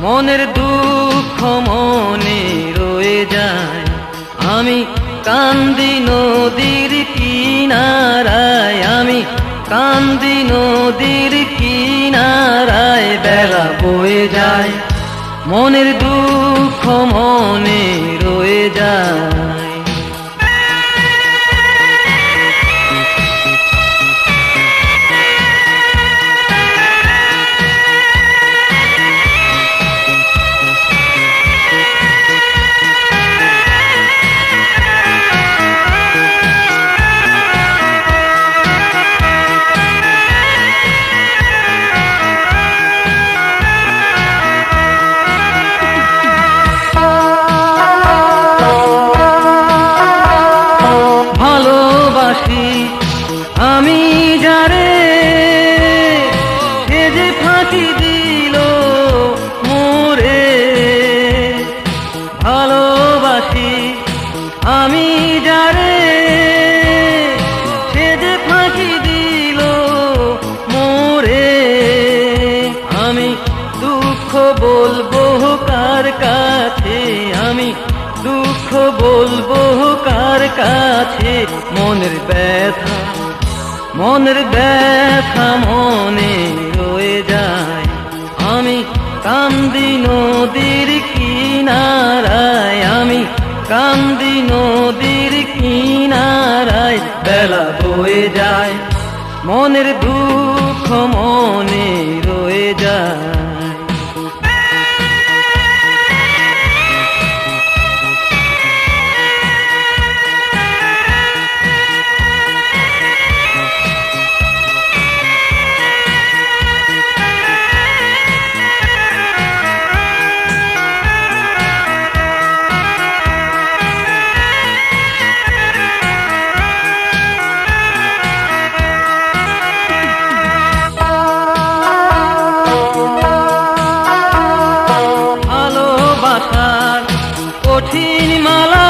মনের দুঃখ মনে রয়ে যায়, আমি কান্দি নদীর কিনারায়, আমি কান্দি নদীর কিনারায়। বেলা বয়ে যায়, মনের দুঃখ মনে রয়ে যায়। আমি যারে সে যে ফাঁকি দিল মোরে, ভালোবাসি আমি যারে সে যে ফাঁকি দিল মোরে। আমি দুঃখ বলবো কার কাছে, আমি দুঃখ বলবো কার কাছে। মনের ব্যথা, মনের ব্যথা মনে রয়ে যায়, আমি কান্দি নদীর কিনারায়, আমি কান্দি নদীর কিনারায়। বেলা বয়ে যায়, মনের দুঃখ মনে রয়ে যায়। কঠিন মালা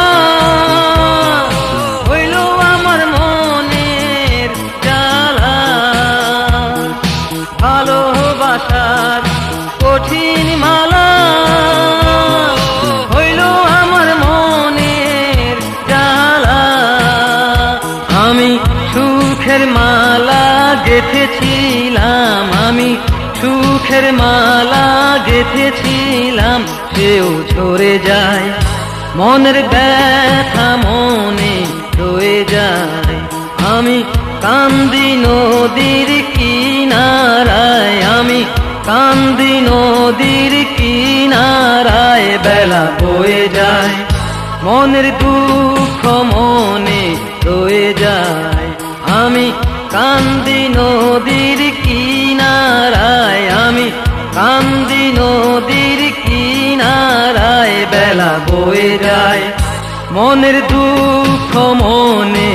হইল আমার মনের জ্বালা, ভালোবাসার কঠিন মালা হইল আমার মনের জ্বালা। আমি সুখের মালা গেঁথেছিলাম, আমি সুখের মালা গেঁথেছিলাম, সেও ঝরে যায়, মনের ব্যথা মনে রয়ে যায়। আমি কান্দি নদীর কিনারায়, আমি কান্দি নদীর কিনারায়। বেলা বয়ে যায়, মনের দুঃখ মনে রয়ে যায়, আমি কান্দি নদীর কিনারায়, আমি কান্দি নদীর কিনারায়। বেলা বয়ে যায়, মনের দুঃখ মনে